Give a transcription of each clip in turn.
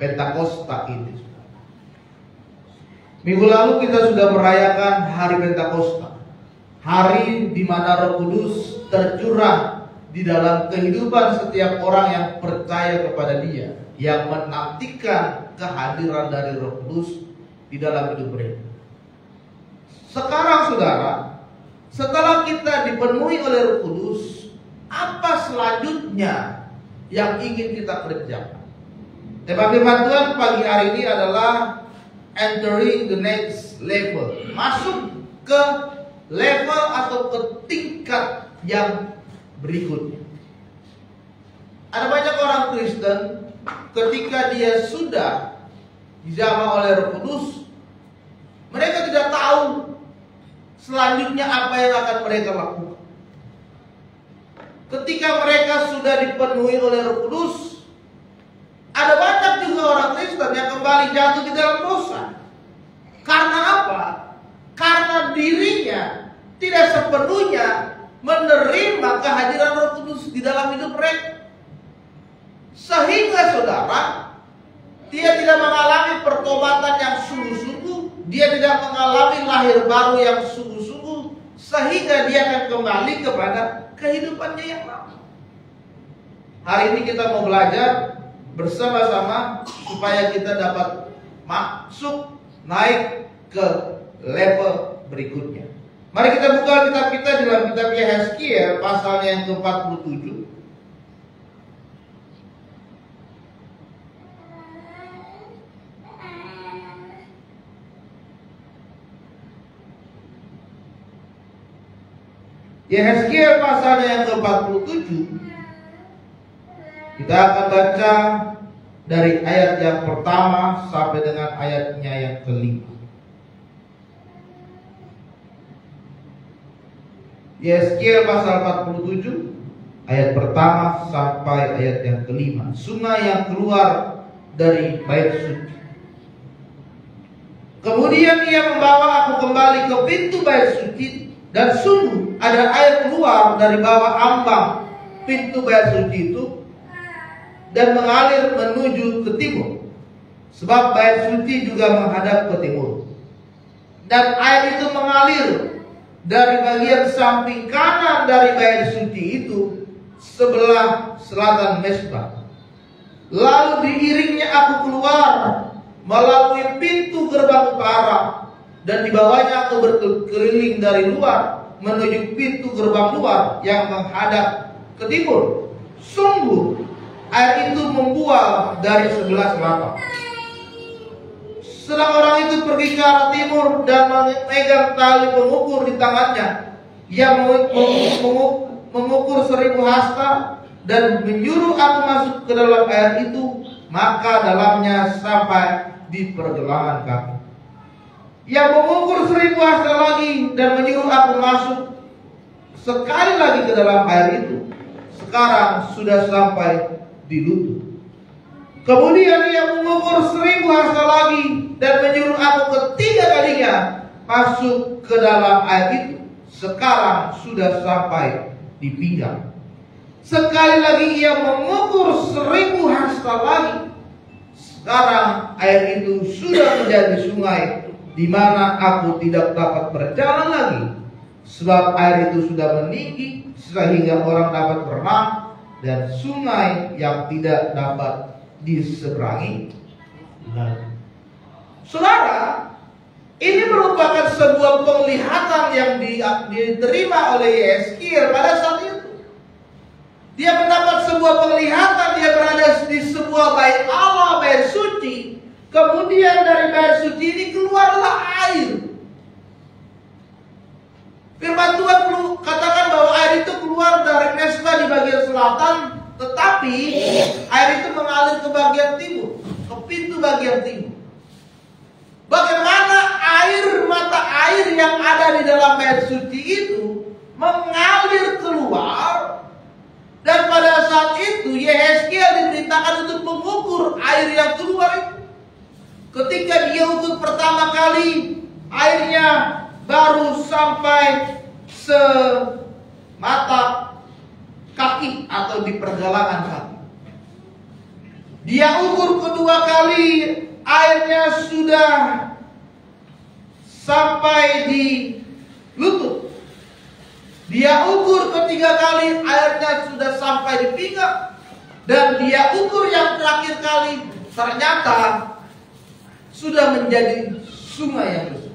Pentakosta ini. Minggu lalu kita sudah merayakan hari Pentakosta, hari di mana Roh Kudus tercurah di dalam kehidupan setiap orang yang percaya kepada Dia, yang menantikan kehadiran dari Roh Kudus di dalam hidup mereka. Sekarang saudara, setelah kita dipenuhi oleh Roh Kudus, apa selanjutnya yang ingin kita kerjakan? Tema firman Tuhan pagi hari ini adalah entering the next level, masuk ke level atau ke tingkat yang berikutnya. Ada banyak orang Kristen ketika dia sudah dijamah oleh Roh Kudus, mereka tidak tahu selanjutnya apa yang akan mereka lakukan. Ketika mereka sudah dipenuhi oleh Roh Kudus, ada banyak juga orang Kristen yang kembali jatuh di dalam dosa. Karena apa? Karena dirinya tidak sepenuhnya menerima kehadiran Roh Kudus di dalam hidup mereka. Sehingga saudara, dia tidak mengalami pertobatan yang sungguh-sungguh, dia tidak mengalami lahir baru yang sungguh-sungguh, sehingga dia akan kembali kepada kehidupannya yang lama. Hari ini kita mau belajar bersama-sama supaya kita dapat masuk naik ke level berikutnya. Mari kita buka kitab kita dalam kitab Yehezkiel pasalnya yang ke-47. Yehezkiel pasalnya yang ke-47. Kita akan baca dari ayat yang pertama sampai dengan ayatnya yang kelima. Yehezkiel pasal 47 ayat pertama sampai ayat yang kelima. Sungai yang keluar dari bait suci. Kemudian ia membawa aku kembali ke pintu bait suci, dan sungguh ada air keluar dari bawah ambang pintu bait suci itu dan mengalir menuju ke timur, sebab bait suci juga menghadap ke timur. Dan air itu mengalir dari bagian samping kanan dari bait suci itu sebelah selatan mezbah. Lalu diiringnya aku keluar melalui pintu gerbang utara, dan di bawahnya aku berkeliling dari luar menuju pintu gerbang luar yang menghadap ke timur. Sungguh air itu membual dari sebelah selatan. Sedang orang itu pergi ke arah timur dan memegang tali pengukur di tangannya. Ia mengukur 1000 hasta dan menyuruh aku masuk ke dalam air itu, maka dalamnya sampai di pergelangan kaki. Ia mengukur 1000 hasta lagi dan menyuruh aku masuk sekali lagi ke dalam air itu. Sekarang sudah sampai di lutut. Kemudian ia mengukur 1000 hasta lagi dan menyuruh aku ketiga kalinya masuk ke dalam air itu. Sekarang sudah sampai di pinggang. Sekali lagi ia mengukur 1000 hasta lagi. Sekarang air itu sudah menjadi sungai di mana aku tidak dapat berjalan lagi, sebab air itu sudah meninggi sehingga orang dapat berenang, dan sungai yang tidak dapat diseberangi lagi. Saudara, ini merupakan sebuah penglihatan yang diterima oleh Yehezkiel pada saat itu. Dia mendapat sebuah penglihatan, dia berada di sebuah bait Allah, bait suci. Kemudian dari bait suci ini keluarlah air. Firman Tuhan katakan bahwa air itu keluar dari mezbah di bagian selatan, tetapi air itu mengalir ke bagian timur, ke pintu bagian timur. Bagaimana mata air yang ada di dalam bait suci itu mengalir keluar, dan pada saat itu Yehezkiel diperintahkan untuk mengukur air yang keluar itu. Ketika dia ukur pertama kali, airnya baru sampai semata kaki atau di pergelangan kaki. Dia ukur kedua kali, airnya sudah sampai di lutut. Dia ukur ketiga kali, airnya sudah sampai di pinggang. Dan dia ukur yang terakhir kali, ternyata sudah menjadi sungai yang besar.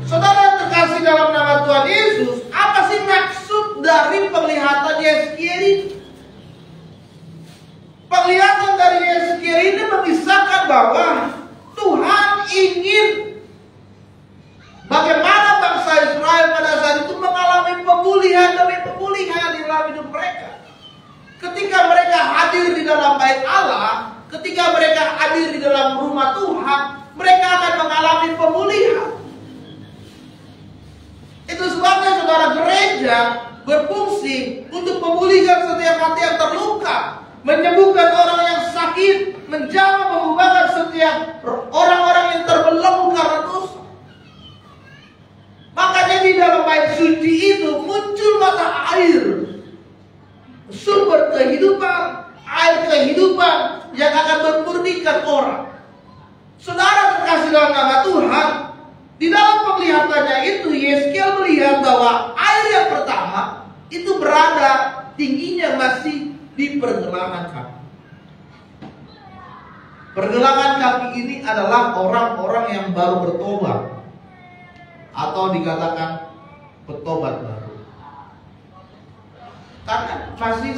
Saudara yang terkasih dalam nama Tuhan Yesus, apa sih maksud dari penglihatan Yeskiel ini? Penglihatan dari Yeskiel ini mengisahkan bahwa Tuhan ingin bagaimana bangsa Israel pada saat itu mengalami pemulihan demi pemulihan di dalam hidup mereka. Ketika mereka hadir di dalam bait Allah, ketika mereka hadir di dalam rumah Tuhan, mereka akan mengalami pemulihan. Itu sebabnya saudara, gereja berfungsi untuk memulihkan setiap hati yang terluka, menyembuhkan orang yang sakit, menjamah mengubahkan setiap orang-orang yang terbelenggu karena dosa. Makanya di dalam bait suci itu muncul mata air, sumber kehidupan, air kehidupan yang akan memurnikan orang. Saudara terkasih dalam nama Tuhan, di dalam penglihatannya itu Yeskiel melihat bahwa air yang pertama itu berada tingginya masih di pergelangan kaki. Pergelangan kaki ini adalah orang-orang yang baru bertobat, atau dikatakan bertobat baru. Karena masih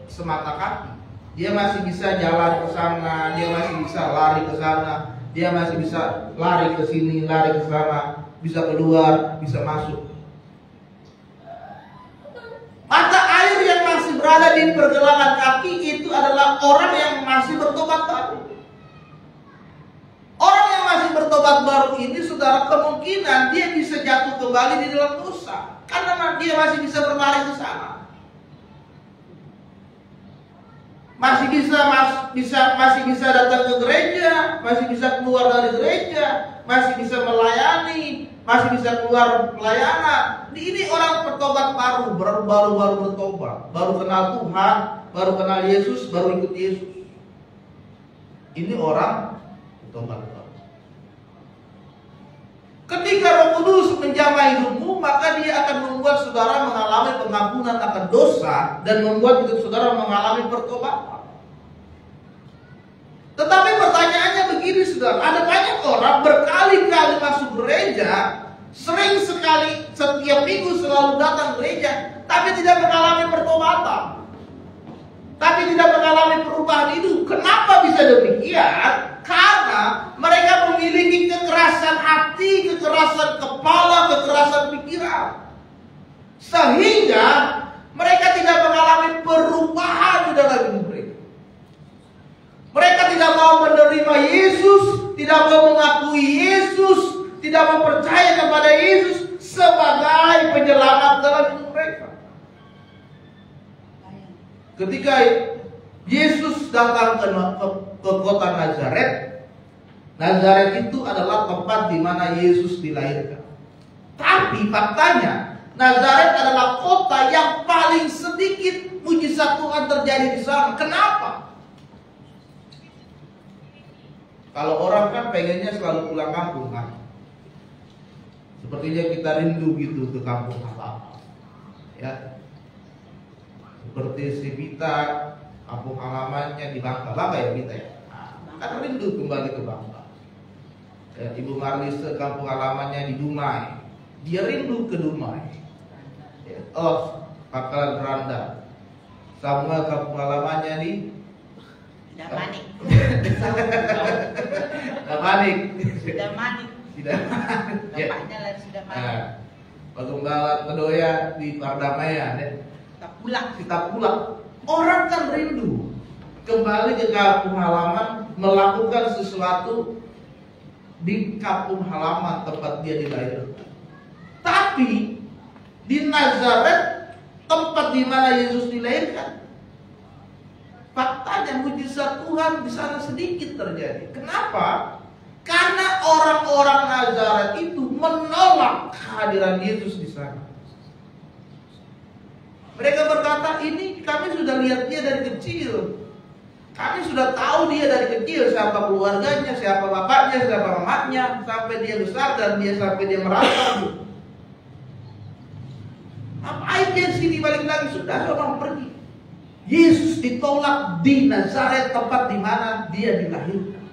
semata kaki, dia masih bisa jalan ke sana, dia masih bisa lari ke sana, dia masih bisa lari ke sini, lari ke sana, bisa keluar, bisa masuk. Mata air yang masih berada di pergelangan kaki itu adalah orang yang masih bertobat baru. Orang yang masih bertobat baru ini, saudara, kemungkinan dia bisa jatuh kembali di dalam dosa, karena dia masih bisa berlari ke sana. Masih bisa datang ke gereja, masih bisa keluar dari gereja, masih bisa melayani, masih bisa keluar pelayanan. Ini orang bertobat baru bertobat, baru kenal Tuhan, baru kenal Yesus, baru ikut Yesus. Ini orang bertobat baru. Ketika Roh Kudus menjamah hidupmu, maka dia akan membuat saudara mengalami pengampunan akan dosa dan membuat hidup saudara mengalami pertobatan. Tetapi pertanyaannya begini, saudara, ada banyak orang berkali-kali masuk gereja, sering sekali setiap minggu selalu datang gereja, tapi tidak mengalami pertobatan, tapi tidak mengalami perubahan hidup. Kenapa bisa demikian? Karena mereka memiliki kekerasan hati, kekerasan kepala, kekerasan pikiran, sehingga mereka tidak mengalami perubahan di dalam hidup mereka. Mereka tidak mau menerima Yesus, tidak mau mengakui Yesus, tidak mau percaya kepada Yesus sebagai penyelamat dalam hidup mereka. Ketika Yesus datang ke kota Nazaret, Nazaret itu adalah tempat di mana Yesus dilahirkan. Tapi faktanya, Nazaret adalah kota yang paling sedikit mujizat Tuhan terjadi di sana. Kenapa? Kalau orang kan pengennya selalu pulang kampung kan. Sepertinya kita rindu gitu ke kampung halaman. Ya. Seperti si Vita, kampung halamannya di Bangka ya Vita ya. Nah, kan rindu kembali ke Bangka. Ya, Ibu Marlise kampung halamannya di Dumai, dia rindu ke Dumai. Ya, Pangkalan Beranda, Samuel kampung halamannya di Damanik. Damanik. Tempatnya lain sudah Damanik. Pagembala Kedoya di Pardamaian ya. Kita pulang. Orang kan rindu kembali ke kampung halaman, melakukan sesuatu di kampung halaman tempat dia dilahirkan. Tapi di Nazaret, tempat di mana Yesus dilahirkan, faktanya mujizat Tuhan di sana sedikit terjadi. Kenapa? Karena orang-orang Nazaret itu menolak kehadiran Yesus di sana. Mereka berkata, ini kami sudah lihat dia dari kecil. Kami sudah tahu dia dari kecil, siapa keluarganya, siapa bapaknya, siapa mamanya, sampai dia besar dan sampai dia merasa. Ngapain dia sini balik lagi? Sudah orang pergi. Yesus ditolak di Nazaret, tempat di mana dia dilahirkan.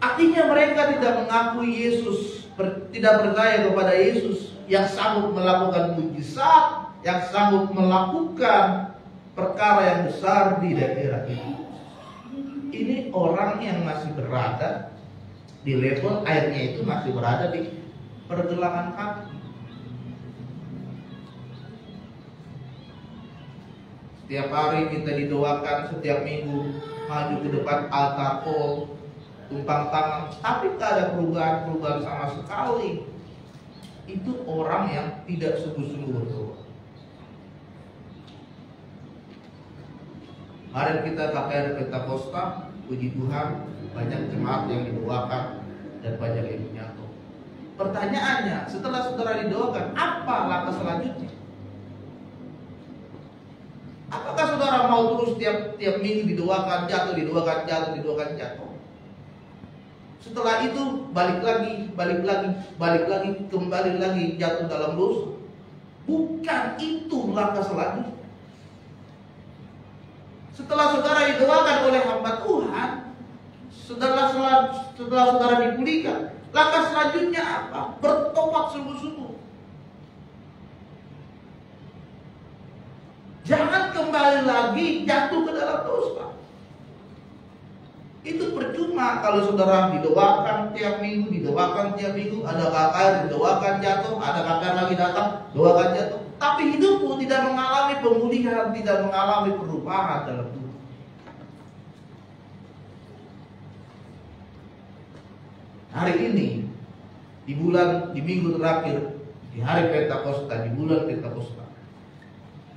Artinya mereka tidak mengakui Yesus, tidak percaya kepada Yesus yang sanggup melakukan mujizat, yang sanggup melakukan perkara yang besar di daerah itu. Ini orang yang masih berada di level airnya itu masih berada di pergelangan kaki. Setiap hari kita didoakan, setiap minggu maju ke depan altar kol, tumpang tangan, tapi tak ada perubahan sama sekali. Itu orang yang tidak sungguh-sungguh berdoa. Hari kita KKR Pentakosta, puji Tuhan, banyak jemaat yang didoakan dan banyak yang menyatu. Pertanyaannya, setelah saudara didoakan, apa langkah selanjutnya? Apakah saudara mau terus tiap minggu didoakan, jatuh, didoakan, jatuh, didoakan, jatuh? Setelah itu balik lagi, kembali lagi jatuh dalam dosa. Bukan itu langkah selanjutnya. Setelah saudara didoakan oleh hamba Tuhan, setelah saudara dipulihkan, langkah selanjutnya apa? Bertobat sungguh-sungguh. Jangan kembali lagi jatuh ke dalam dosa. Itu percuma kalau saudara didoakan tiap minggu, ada KKR didoakan jatuh, ada KKR lagi datang, doakan jatuh. Tapi hidupmu tidak mengalami pemulihan, tidak mengalami perubahan dalam Tuhan. Hari ini, di minggu terakhir, di hari Pentakosta, di bulan Pentakosta,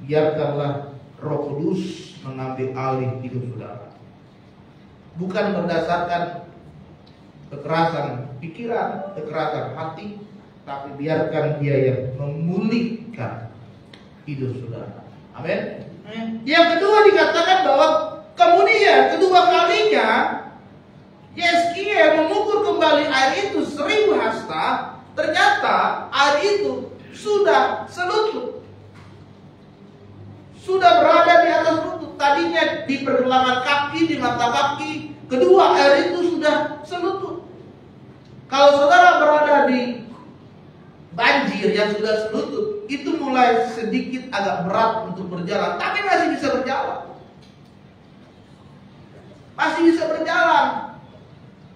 biarkanlah Roh Kudus mengambil alih hidup saudara. Bukan berdasarkan kekerasan pikiran, kekerasan hati, tapi biarkan dia yang memulihkan hidup saudara. Amin. Yang kedua dikatakan bahwa kemudian kedua kalinya Yeskiel mengukur kembali air itu 1000 hasta. Ternyata air itu sudah selutut, sudah berada di atas lutut. Tadinya di pergelangan kaki, di mata kaki. Kedua, air itu sudah selutut. Kalau saudara berada di banjir yang sudah selutut, itu mulai sedikit agak berat untuk berjalan, tapi masih bisa berjalan. Masih bisa berjalan.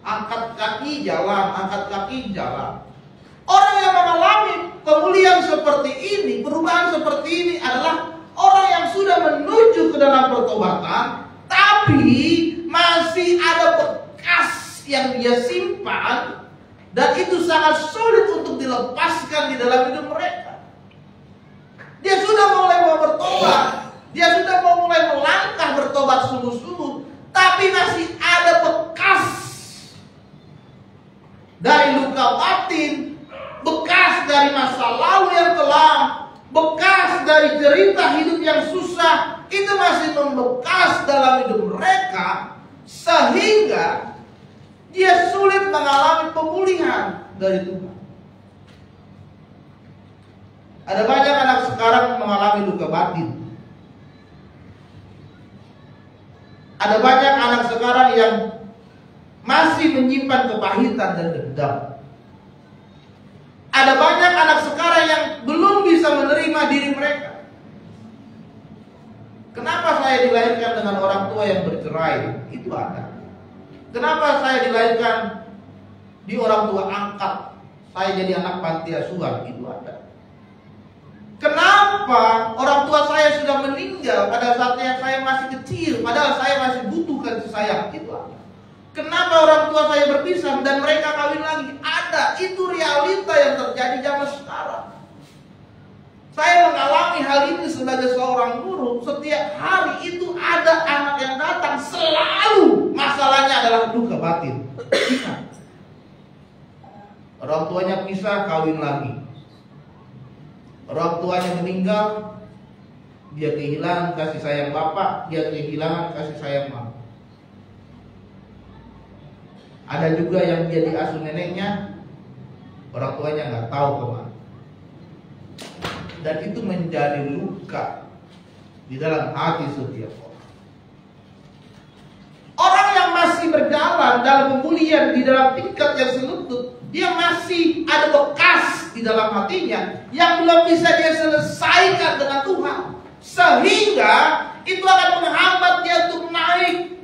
Angkat kaki jalan, angkat kaki jalan. Orang yang mengalami pemulihan seperti ini, perubahan seperti ini adalah orang yang sudah menuju ke dalam pertobatan, tapi masih ada bekas yang dia simpan, dan itu sangat sulit untuk dilepaskan di dalam hidup mereka. Dia sudah mulai mau bertobat, dia sudah mau mulai melangkah bertobat sungguh-sungguh, tapi masih ada bekas dari luka batin, bekas dari masa lalu yang kelam, bekas dari cerita hidup yang susah, itu masih membekas dalam hidup mereka, sehingga dia sulit mengalami pemulihan dari Tuhan. Ada banyak anak sekarang mengalami luka batin. Ada banyak anak sekarang yang masih menyimpan kepahitan dan dendam. Ada banyak anak sekarang yang belum bisa menerima diri mereka. Kenapa saya dilahirkan dengan orang tua yang bercerai? Itu ada. Kenapa saya dilahirkan di orang tua angkat, saya jadi anak panti asuhan? Itu ada. Kenapa orang tua saya sudah meninggal pada saat saya masih kecil, padahal saya masih butuh kasih sayang? Itu ada. Kenapa orang tua saya berpisah dan mereka kawin lagi? Ada. Itu realita yang terjadi zaman sekarang. Saya mengalami hal ini sebagai seorang guru. Setiap hari itu ada anak yang datang, selalu masalahnya adalah luka batin. Orang tuanya pisah, kawin lagi. Orang tuanya meninggal, dia kehilangan kasih sayang bapak, dia kehilangan kasih sayang mama. Ada juga yang dia diasuh neneknya, orang tuanya nggak tahu kemana. Dan itu menjadi luka di dalam hati setiap orang. Orang yang masih berjalan dalam pemulihan di dalam tingkat yang selutut, dia masih ada bekas di dalam hatinya yang belum bisa dia selesaikan dengan Tuhan, sehingga itu akan menghambat dia untuk naik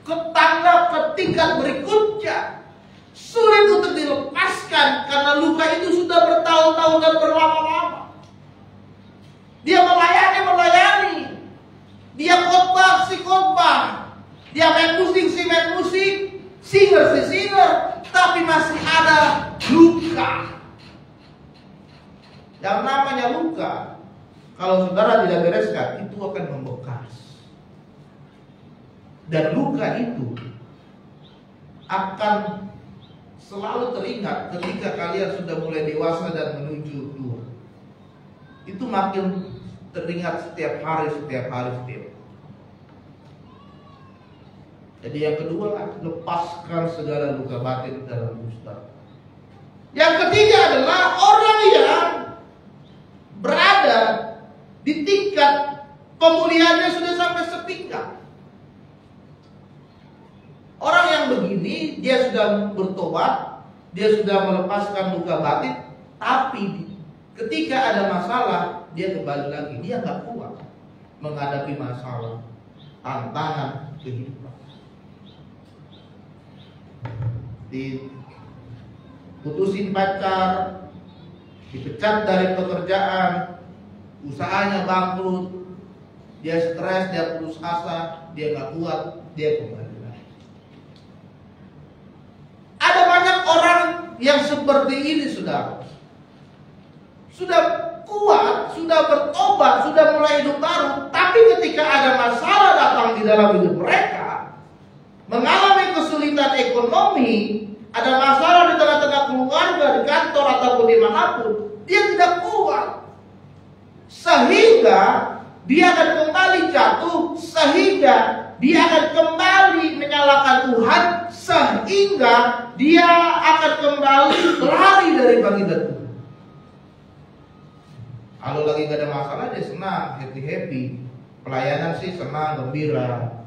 ke tangga ke tingkat berikutnya. Sulit untuk dilepaskan karena luka itu sudah bertahun-tahun dan berlama-lama. Dia melayani, dia khotbah si khotbah, dia main musik si main musik, singer si singer, tapi masih ada luka. Yang namanya luka, kalau saudara tidak bereskan, itu akan membekas. Dan luka itu akan selalu teringat ketika kalian sudah mulai dewasa dan menuju tua. Itu makin teringat setiap hari. Jadi yang kedua, lepaskan segala luka batin dalam saudara. Yang ketiga adalah orang yang berada di tingkat pemulihannya sudah sampai sepinggang. Orang yang begini, dia sudah bertobat, dia sudah melepaskan luka batin, tapi ketika ada masalah, dia kembali lagi. Dia nggak kuat menghadapi masalah, tantangan kehidupan. Diputusin pacar, dipecat dari pekerjaan, usahanya bangkrut, dia stres, dia putus asa, dia nggak kuat, dia kembali lagi. Ada banyak orang yang seperti ini, saudara. Sudah kuat, sudah bertobat, sudah mulai hidup baru, tapi ketika ada masalah datang di dalam hidup mereka, mengalami kesulitan ekonomi, ada masalah di tengah-tengah keluarga, di kantor ataupun dimanapun, dia tidak kuat, sehingga dia akan kembali jatuh, sehingga dia akan kembali menyalahkan Tuhan, sehingga dia akan kembali lari dari panggilan Tuhan. Kalau lagi gak ada masalah, dia senang, happy. Pelayanan sih senang, gembira,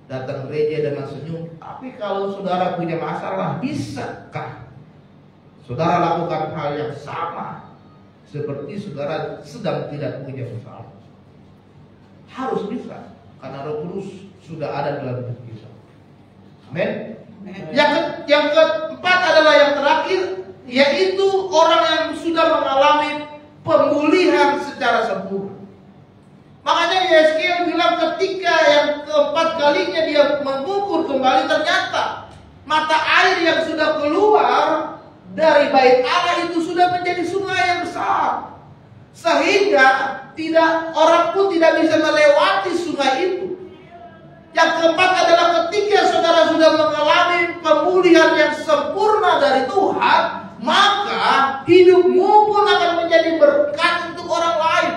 datang gereja dengan senyum. Tapi kalau saudara punya masalah, bisakah saudara lakukan hal yang sama seperti saudara sedang tidak punya masalah? Harus bisa, karena Roh Kudus sudah ada dalam hidup kita. Amin. Yang keempat adalah yang terakhir, yaitu orang yang sudah mengalami pemulihan secara sempurna. Makanya Yeskiel bilang ketika yang keempat kalinya dia mengukur kembali, ternyata mata air yang sudah keluar dari bait Allah itu sudah menjadi sungai yang besar, sehingga orang pun tidak bisa melewati sungai itu. Yang keempat adalah ketika saudara sudah mengalami pemulihan yang sempurna dari Tuhan, maka hidupmu pun akan menjadi berkat untuk orang lain.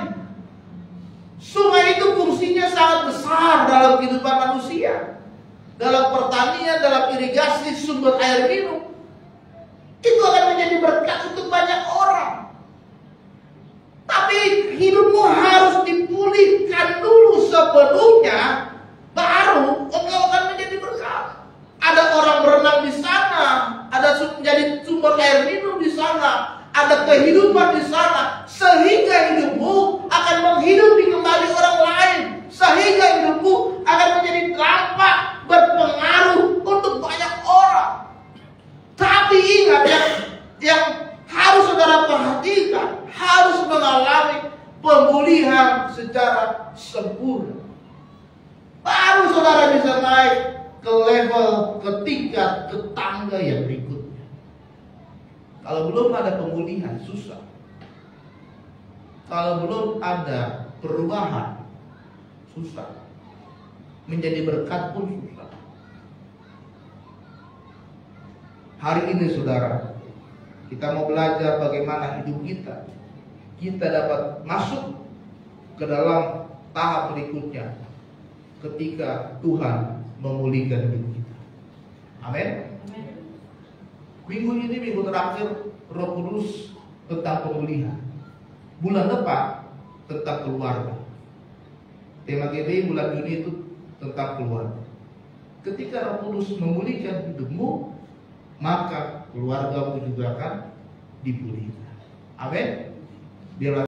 Sungai itu fungsinya sangat besar dalam kehidupan manusia, dalam pertanian, dalam irigasi, sumber air minum. Itu akan menjadi berkat untuk banyak orang. Tapi hidupmu harus dipulihkan dulu sebelumnya, baru engkau akan menjadi berkat. Ada orang berenang di sana, ada menjadi sumber air minum di sana, ada kehidupan di sana, sehingga hidupmu akan menghidupi kembali orang lain, sehingga hidupmu akan menjadi dampak berpengaruh untuk banyak orang. Tapi ingat yang harus saudara perhatikan, harus mengalami pemulihan secara sempurna, baru saudara bisa naik ke level, ke tingkat, ke tangga yang berikutnya. Kalau belum ada pemulihan, susah. Kalau belum ada perubahan, susah. Menjadi berkat pun susah. Hari ini saudara, kita mau belajar bagaimana hidup kita dapat masuk ke dalam tahap berikutnya ketika Tuhan memulihkan hidup kita. Amin. Minggu ini minggu terakhir Roh Kudus tentang pemulihan. Bulan depan tentang keluarga. Tema GBI bulan Juni itu tentang keluarga. Ketika Roh Kudus memulihkan hidupmu, maka keluargamu juga akan dipulihkan. Amin. Biarlah